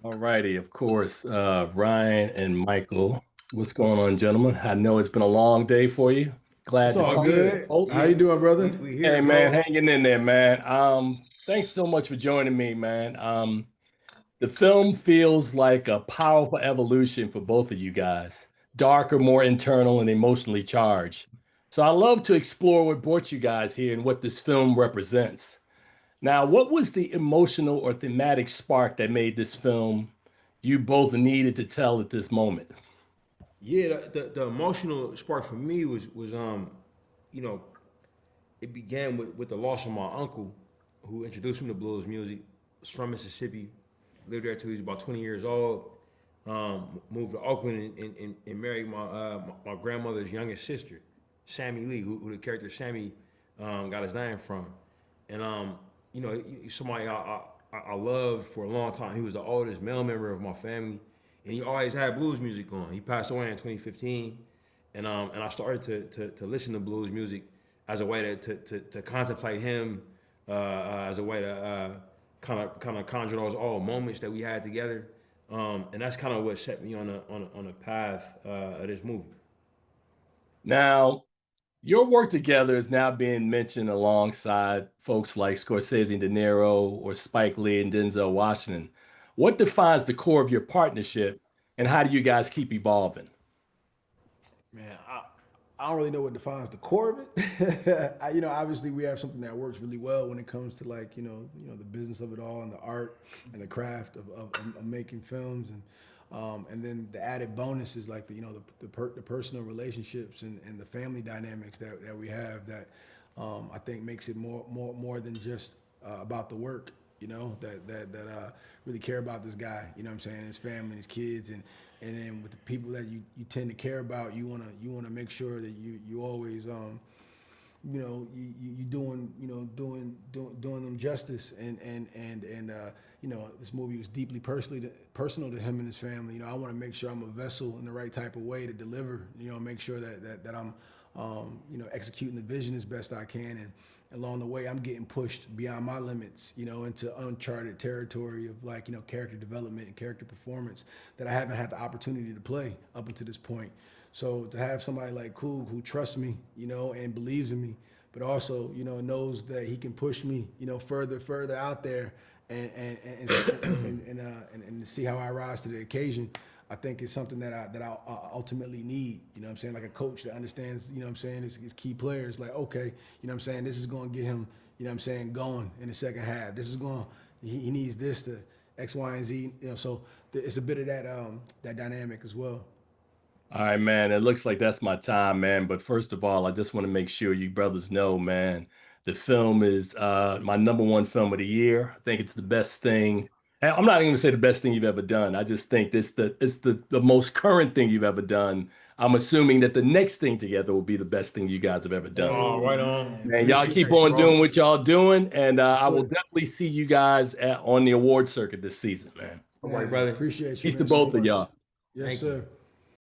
All righty, of course, Ryan and Michael. What's going on, gentlemen? I know it's been a long day for you. It's Glad to all talk to you good. both. How you doing, We, brother? we Hey, here, man, bro. hanging in there, man. Thanks so much for joining me, man. The film feels like a powerful evolution for both of you guys, darker, more internal, and emotionally charged. So I love to explore what brought you guys here and what this film represents. Now, what was the emotional or thematic spark that made this film you both needed to tell at this moment? Yeah, the emotional spark for me was you know, it began with the loss of my uncle, who introduced me to blues music. Was from Mississippi, lived there till he was about 20 years old. Moved to Oakland and married my grandmother's youngest sister, Sammy Lee, who the character Sammy got his name from. And you know, somebody I loved for a long time. He was the oldest male member of my family, and he always had blues music on. He passed away in 2015, and I started to listen to blues music as a way to contemplate him, as a way to kind of conjure those old moments that we had together, and that's kind of what set me on a path of this movie. Now, your work together is now being mentioned alongside folks like Scorsese and De Niro or Spike Lee and Denzel Washington. What defines the core of your partnership, and how do you guys keep evolving? Man, I don't really know what defines the core of it. Obviously we have something that works really well when it comes to like, the business of it all and the art and the craft of making films and then the added bonus is like the personal relationships and the family dynamics that we have that I think makes it more than just about the work. That really care about this guy. You know what I'm saying? His family, his kids, and then with the people that you tend to care about, you wanna make sure that you always you doing them justice and this movie was deeply personal to him and his family. I want to make sure I'm a vessel in the right type of way to deliver. Make sure that I'm executing the vision as best I can, and along the way I'm getting pushed beyond my limits, into uncharted territory of like character development and character performance that I haven't had the opportunity to play up until this point. So to have somebody like Coog who trusts me, and believes in me, but also, knows that he can push me, further out there, and to see how I rise to the occasion, I think it's something that I ultimately need. You know what I'm saying? Like a coach that understands, his key players. Like, okay, this is going to get him, going in the second half. This is going, he needs this to X, Y, and Z. So it's a bit of that dynamic as well. All right, man. It looks like that's my time, man. But first of all, I just want to make sure you brothers know, man, the film is my number one film of the year. I think it's the best thing. And I'm not even gonna say the best thing you've ever done. I just think it's the most current thing you've ever done. I'm assuming that the next thing together will be the best thing you guys have ever done. Oh, Hey right man, on. Man, y'all keep appreciate you, on bro. doing what y'all doing, and Yes I will sir. definitely see you guys on the award circuit this season, man. All right, Man, brother. appreciate you, Peace to man, so both of much. y'all. Yes Thank you. sir.